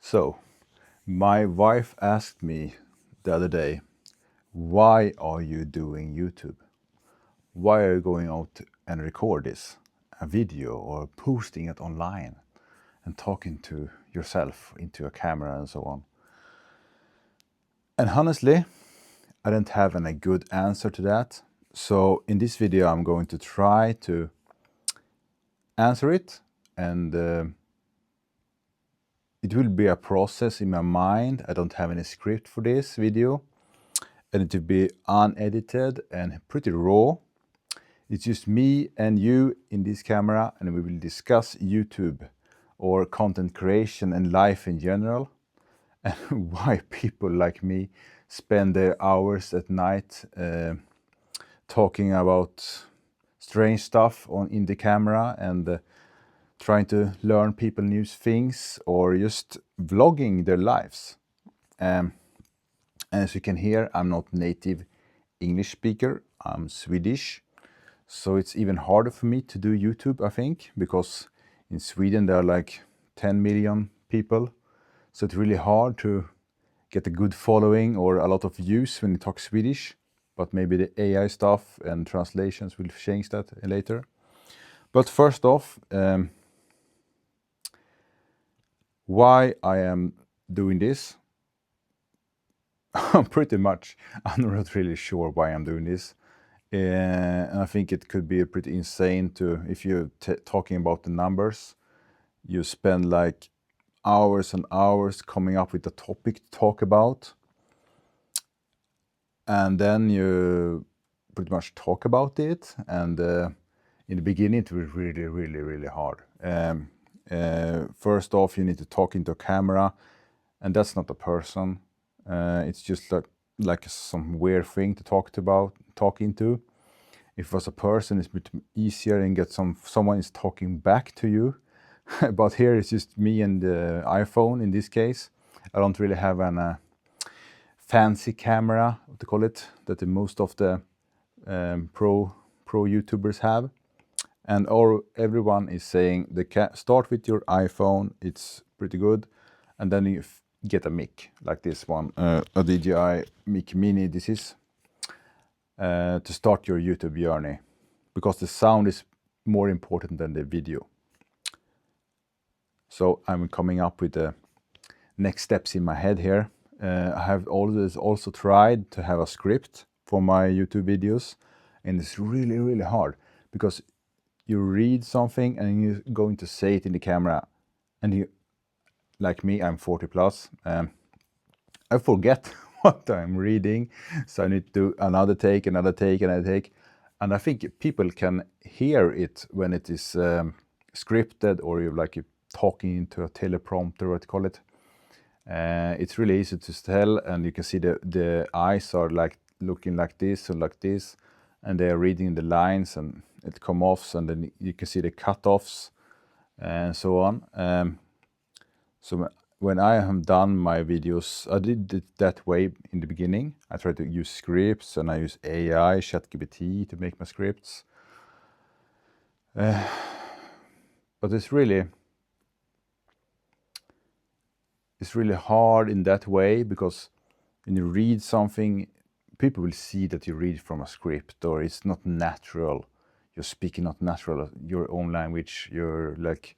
So, my wife asked me the other day, why are you doing YouTube? Why are you going out and record this, a video, or posting it online and talking to yourself into a camera and so on? And honestly, I don't have any good answer to that. So in this video, I'm going to try to answer it, and it will be a process in my mind. I don't have any script for this video, and it will be unedited and pretty raw. It's just me and you in this camera, and we will discuss YouTube or content creation and life in general, and why people like me spend their hours at night talking about strange stuff in the camera and trying to learn people new things or just vlogging their lives. And as you can hear, I'm not native English speaker, I'm Swedish. So it's even harder for me to do YouTube, I think, because in Sweden there are like 10 million people. So it's really hard to get a good following or a lot of views when you talk Swedish. But maybe the AI stuff and translations will change that later. But first off, why I am doing this? Pretty much, I'm not really sure why I'm doing this. And I think it could be pretty insane to, if you're talking about the numbers, you spend like hours and hours coming up with a topic to talk about. And then you pretty much talk about it. And in the beginning, it was really, really, really hard. First off, you need to talk into a camera, and that's not a person. It's just like some weird thing to talk into. If it was a person, it's a bit easier and get someone is talking back to you. But here it's just me and the iPhone in this case. I don't really have an fancy camera, what to call it, that the most of the pro YouTubers have. And everyone is saying start with your iPhone, it's pretty good, and then you get a mic like this one, a DJI Mic Mini. This is to start your YouTube journey, because the sound is more important than the video. So I'm coming up with the next steps in my head here. I have always also tried to have a script for my YouTube videos, and it's really, really hard because you read something and you're going to say it in the camera, and you, like me, I'm 40 plus, I forget what I'm reading, so I need to do another take, and I think people can hear it when it is scripted, or you're like talking into a teleprompter, what you call it. It's really easy to tell, and you can see the eyes are like looking like this and like this, and they are reading the lines, and it comes off, and then you can see the cut-offs and so on. So when I have done my videos, I did it that way in the beginning. I tried to use scripts, and I use AI, ChatGPT to make my scripts. But it's really hard in that way, because when you read something, people will see that you read from a script, or it's not natural. You're speaking not natural, your own language. You're like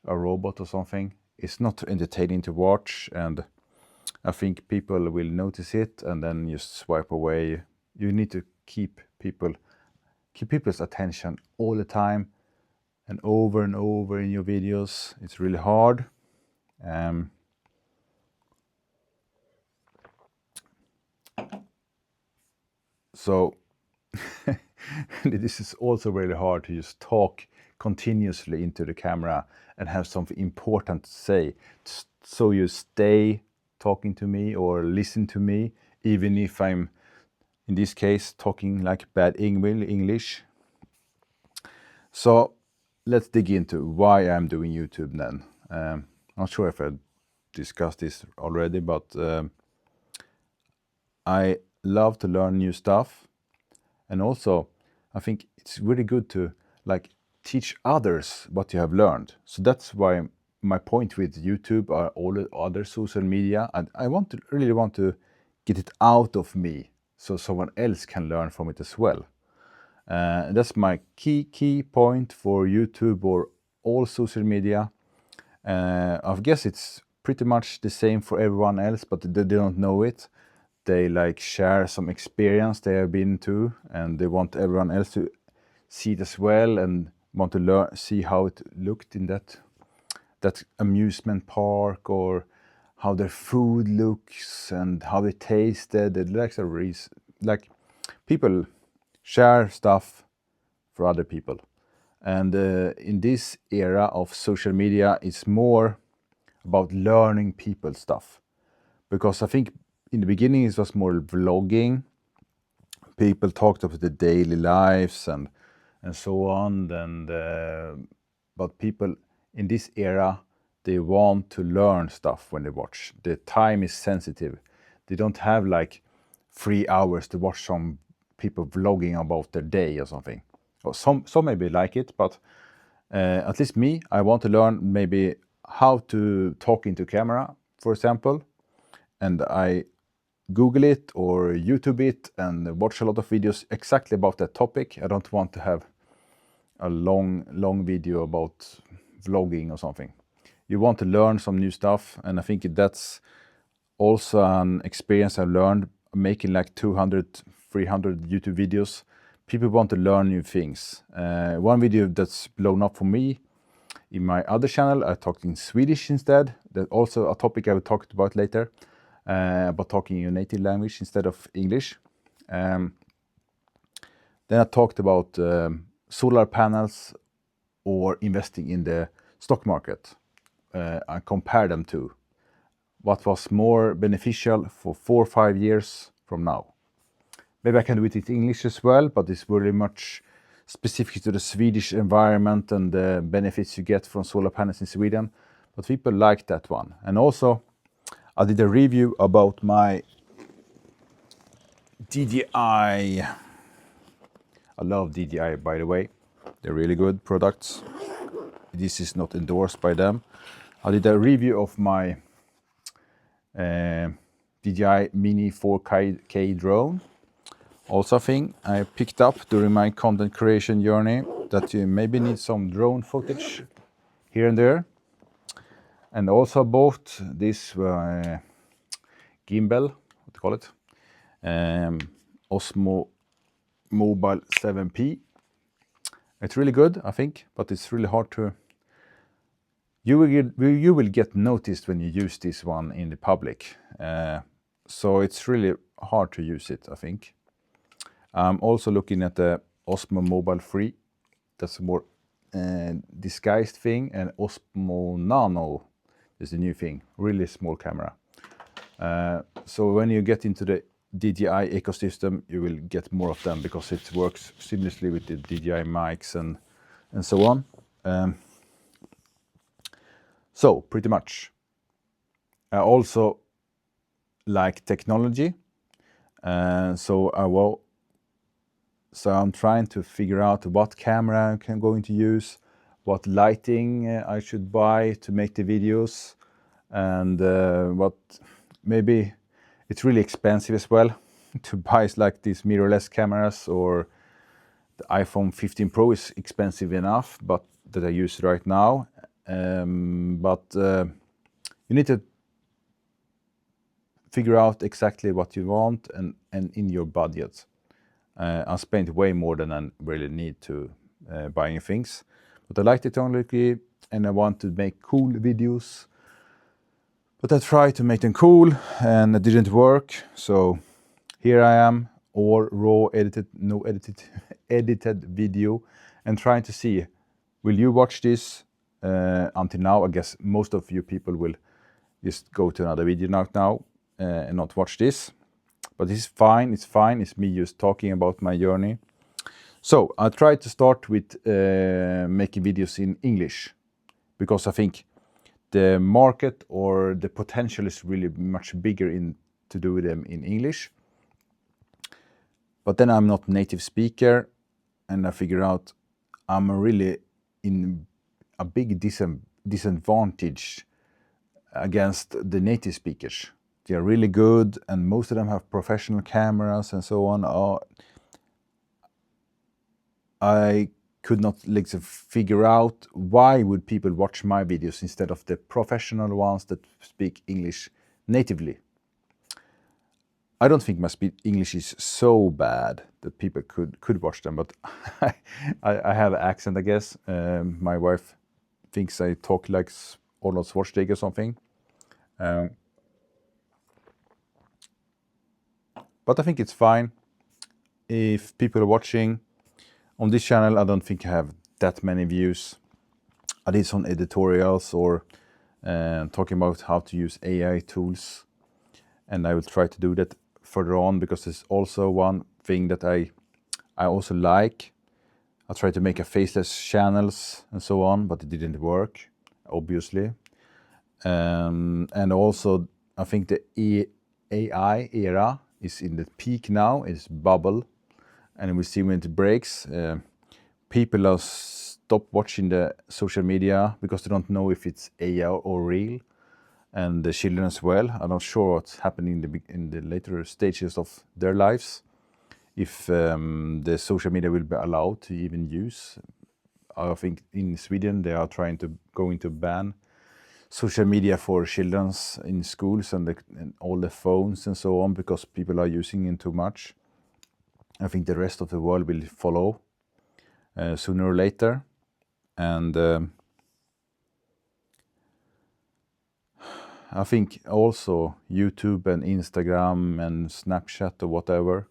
a robot or something. It's not entertaining to watch, and I think people will notice it and then just swipe away. You need to keep people's attention all the time and over in your videos. It's really hard. So this is also really hard to just talk continuously into the camera and have something important to say, so you stay talking to me or listen to me, even if I'm, in this case, talking like bad English. So let's dig into why I'm doing YouTube then. Not sure if I discussed this already, but I love to learn new stuff, and also I think it's really good to like teach others what you have learned. So that's why my point with YouTube or all the other social media, and I really want to get it out of me so someone else can learn from it as well. That's my key point for YouTube or all social media. I guess it's pretty much the same for everyone else, but they don't know it. They like share some experience they have been to, and they want everyone else to see it as well and want to see how it looked in that amusement park, or how their food looks and how it tasted. Like people share stuff for other people. And in this era of social media, it's more about learning people stuff. Because I think in the beginning it was more vlogging. People talked about the daily lives and so on. But people in this era, they want to learn stuff when they watch. The time is sensitive. They don't have like 3 hours to watch some people vlogging about their day or something. Or some maybe like it, but at least me, I want to learn maybe how to talk into camera, for example. And I Google it or YouTube it and watch a lot of videos exactly about that topic. I don't want to have a long video about vlogging or something. You want to learn some new stuff, and I think that's also an experience I've learned making like 200, 300 YouTube videos. People want to learn new things. One video that's blown up for me, in my other channel, I talked in Swedish instead. That's also a topic I will talk about later, about talking your native language instead of English. Then I talked about solar panels or investing in the stock market. I compared them to what was more beneficial for 4 or 5 years from now. Maybe I can do it in English as well, but it's very much specific to the Swedish environment and the benefits you get from solar panels in Sweden. But people like that one. And also, I did a review about my DJI. I love DJI, by the way. They're really good products. This is not endorsed by them. I did a review of my DJI Mini 4K drone. Also a thing I picked up during my content creation journey, that you maybe need some drone footage here and there. And also bought this gimbal, what do you call it? Osmo Mobile 7P. It's really good, I think, but it's really hard to... You will get noticed when you use this one in the public. So it's really hard to use it, I think. I'm also looking at the Osmo Mobile 3. That's a more disguised thing. And Osmo Nano is the new thing. Really small camera. So when you get into the DJI ecosystem, you will get more of them because it works seamlessly with the DJI mics and so on. So pretty much. I also like technology. So I'm trying to figure out what camera I'm going to use, what lighting I should buy to make the videos, and what maybe it's really expensive as well to buy like these mirrorless cameras, or the iPhone 15 Pro is expensive enough, but that I use right now. But you need to figure out exactly what you want and in your budget. I spent way more than I really need to buying things. But I like the technology and I want to make cool videos. But I tried to make them cool and it didn't work. So here I am, all raw edited, no edited video, and trying to see, will you watch this? Until now, I guess most of you people will just go to another video now and not watch this. But this is fine, it's fine. It's me just talking about my journey. So I tried to start with making videos in English, because I think the market or the potential is really much bigger to do them in English. But then I'm not native speaker, and I figure out I'm really in a big disadvantage against the native speakers. They are really good, and most of them have professional cameras and so on. I could not like figure out why would people watch my videos instead of the professional ones that speak English natively. I don't think my English is so bad that people could watch them, but I have an accent, I guess. My wife thinks I talk like Arnold Schwarzenegger or something. But I think it's fine if people are watching. On this channel, I don't think I have that many views. I did some editorials or talking about how to use AI tools, and I will try to do that further on, because there's also one thing that I also like. I tried to make a faceless channels and so on, but it didn't work, obviously. And also, I think the AI era is in the peak now. It's bubble, and we see when it breaks, people are stop watching the social media because they don't know if it's AI or real, and the children as well. I'm not sure what's happening in the later stages of their lives, if the social media will be allowed to even use. I think in Sweden they are trying to ban social media for children in schools and all the phones and so on, because people are using it too much. I think the rest of the world will follow sooner or later. And I think also YouTube and Instagram and Snapchat or whatever,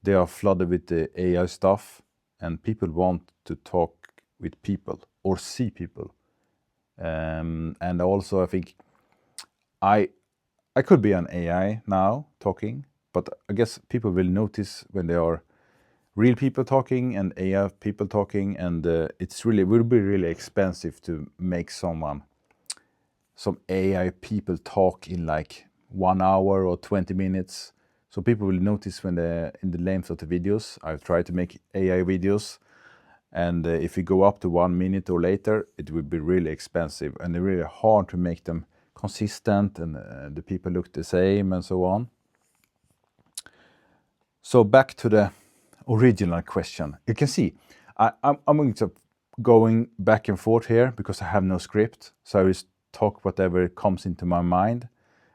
they are flooded with the AI stuff, and people want to talk with people or see people. And also I think I could be an AI now talking, but I guess people will notice when they are real people talking and AI people talking, and will be really expensive to make some AI people talk in like 1 hour or 20 minutes. So people will notice when in the length of the videos. I've tried to make AI videos, and if you go up to 1 minute or later, it will be really expensive and really hard to make them consistent, and the people look the same and so on. So back to the original question. You can see I'm going back and forth here because I have no script, so I just talk whatever comes into my mind.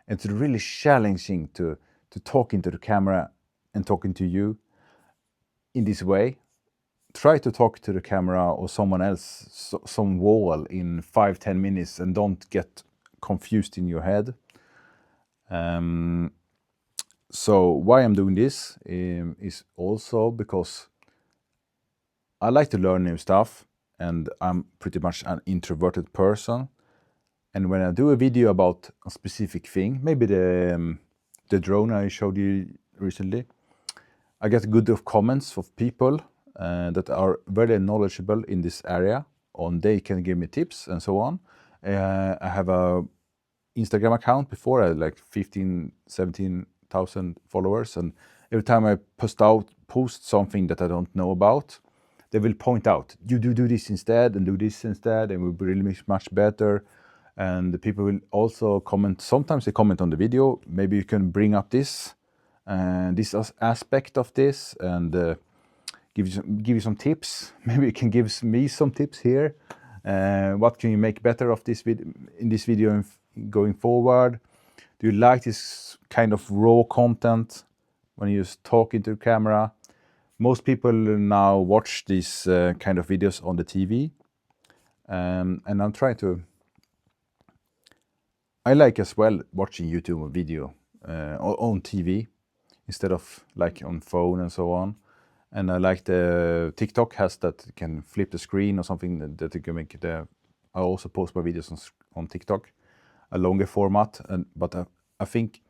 It's really challenging to talk into the camera and talking to you in this way. Try to talk to the camera or someone else, some wall, in 5-10 minutes, and don't get confused in your head. So why I'm doing this is also because I like to learn new stuff, and I'm pretty much an introverted person. And when I do a video about a specific thing, maybe the drone I showed you recently, I get good comments of people that are very knowledgeable in this area, and they can give me tips and so on. I have a Instagram account before. I had like 17,000 followers, and every time I post something that I don't know about, they will point out, you do this instead and do this instead, and it will be really much better. And the people will also comment. Sometimes they comment on the video, maybe you can bring up this aspect of this, and give you some tips. Maybe you can give me some tips here. What can you make better of this in this video going forward? Do you like this kind of raw content when you just talk into the camera? Most people now watch these kind of videos on the TV, and I'm trying to. I like as well watching YouTube video on TV instead of like on phone and so on. And I like the TikTok has that you can flip the screen or something that you can make it. I also post my videos on TikTok, a longer format, but I think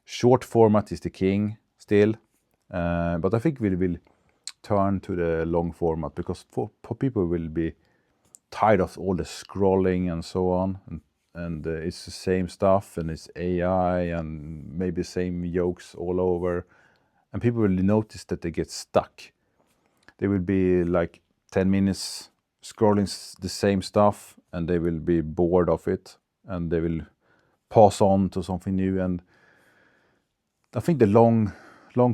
short format is the king still. But I think we will turn to the long format, because for people will be tired of all the scrolling and so on, and it's the same stuff, and it's AI and maybe same jokes all over, and people will notice that they get stuck. They will be like 10 minutes scrolling the same stuff, and they will be bored of it, and they will pass on to something new. And I think the long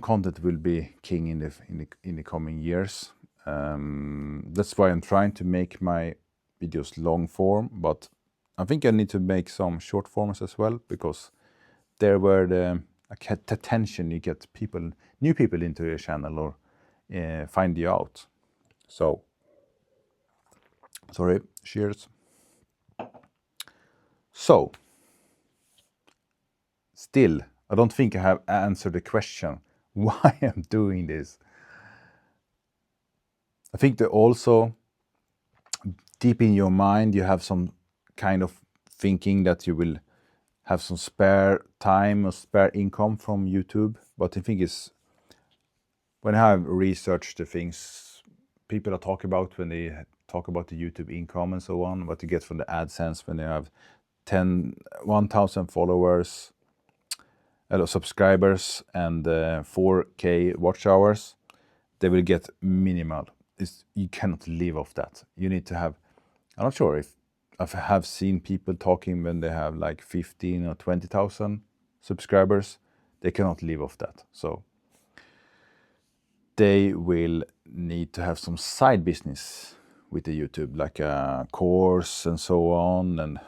content will be king in the coming years. That's why I'm trying to make my videos long form, but I think I need to make some short forms as well, because there where the attention you get new people into your channel, or find you out. So, sorry, cheers. So, still, I don't think I have answered the question why I'm doing this. I think that also deep in your mind you have some kind of thinking that you will have some spare time or spare income from YouTube. But I think it's, when I have researched the things people are talking about when they talk about the YouTube income and so on, what you get from the AdSense when you have 1,000 followers, subscribers, and 4K watch hours, they will get minimal. You cannot live off that. You need to have, I'm not sure if I have seen people talking when they have like 15 or 20,000 subscribers, they cannot live off that. So they will need to have some side business with the YouTube, like a course and so on. And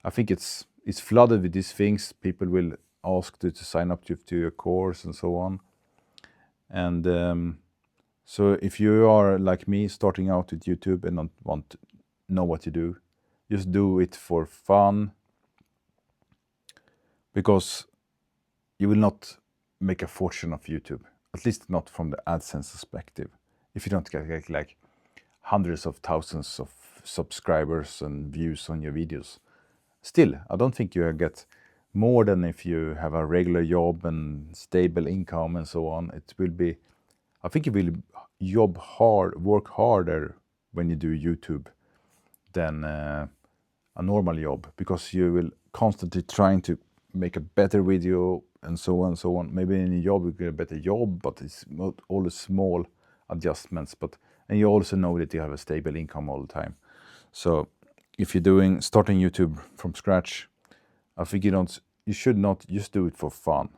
I think it's flooded with these things. People will ask to sign up to a course and so on. And so if you are like me, starting out with YouTube and don't want to know what to do, just do it for fun, because you will not make a fortune of YouTube, at least not from the AdSense perspective, if you don't get like hundreds of thousands of subscribers and views on your videos. Still, I don't think you get more than if you have a regular job and stable income and so on. It will be, I think you will work harder when you do YouTube than a normal job, because you will constantly trying to make a better video and so on and so on. Maybe in a job you get a better job, but it's not all the small adjustments. And you also know that you have a stable income all the time. So if you're starting YouTube from scratch, I think you should not just do it for fun.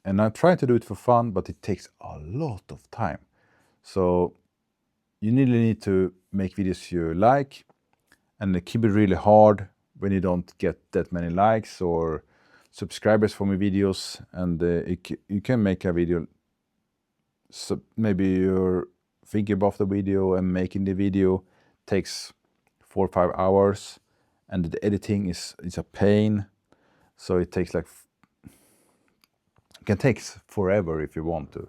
And I try to do it for fun, but it takes a lot of time. So you really need to make videos you like, and keep it really hard when you don't get that many likes or subscribers for my videos. And you can make a video, so maybe you're thinking about the video, and making the video takes 4 or 5 hours, and the editing is a pain. So it takes it can take forever if you want to.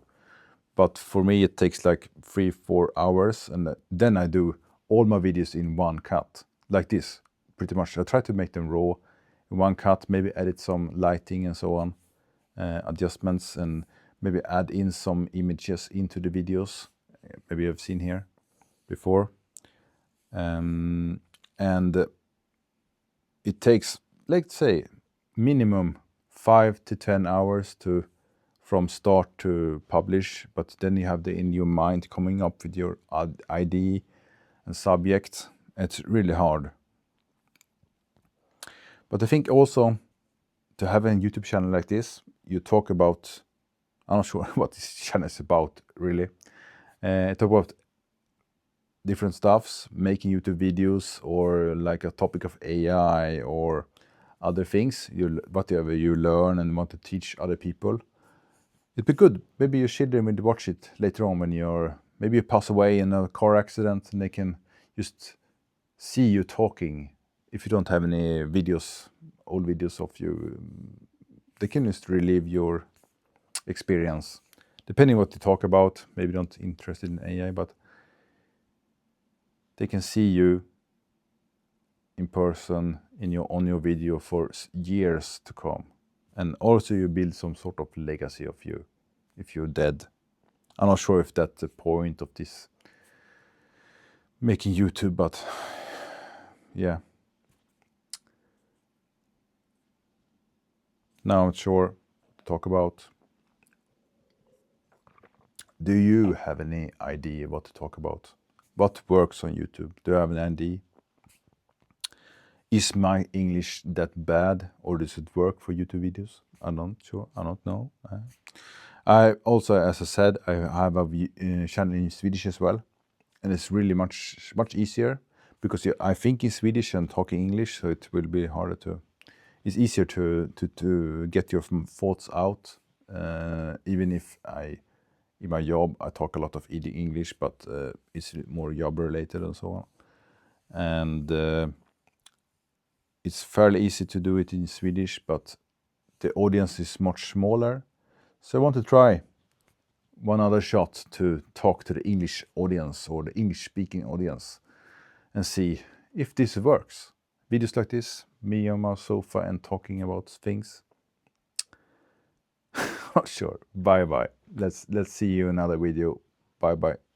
But for me, it takes like 3-4 hours, and then I do all my videos in one cut, like this, pretty much. I try to make them raw in one cut, maybe edit some lighting and so on, adjustments, and maybe add in some images into the videos, maybe you've seen here before. And it takes, let's say, minimum 5 to 10 hours from start to publish. But then you have in your mind coming up with your ID and subject. It's really hard. But I think also, to have a YouTube channel like this, you talk about, I'm not sure what this channel is about really. Talk about different stuffs, making YouTube videos, or like a topic of AI or other things, whatever you learn and want to teach other people. It'd be good. Maybe your children will watch it later on when maybe you pass away in a car accident, and they can just see you talking. If you don't have any videos, old videos of you, they can just relive your experience. Depending what you talk about, maybe not interested in AI, but they can see you in person on your video for years to come. And also you build some sort of legacy of you if you're dead. I'm not sure if that's the point of this making YouTube, but yeah. Now I'm sure to talk about. Do you have any idea what to talk about? What works on YouTube? Do I have an idea? Is my English that bad, or does it work for YouTube videos? I'm not sure. I don't know. I also, as I said, I have a channel in Swedish as well, and it's really much easier because I think in Swedish and talking English, so it will be harder to. It's easier to get your thoughts out, even if in my job I talk a lot of English, but it's more job related and so on, and it's fairly easy to do it in Swedish, but the audience is much smaller. So I want to try one other shot to talk to the English audience or the English-speaking audience and see if this works. Videos like this, me on my sofa and talking about things. Not sure. Bye bye. Let's see you in another video. Bye bye.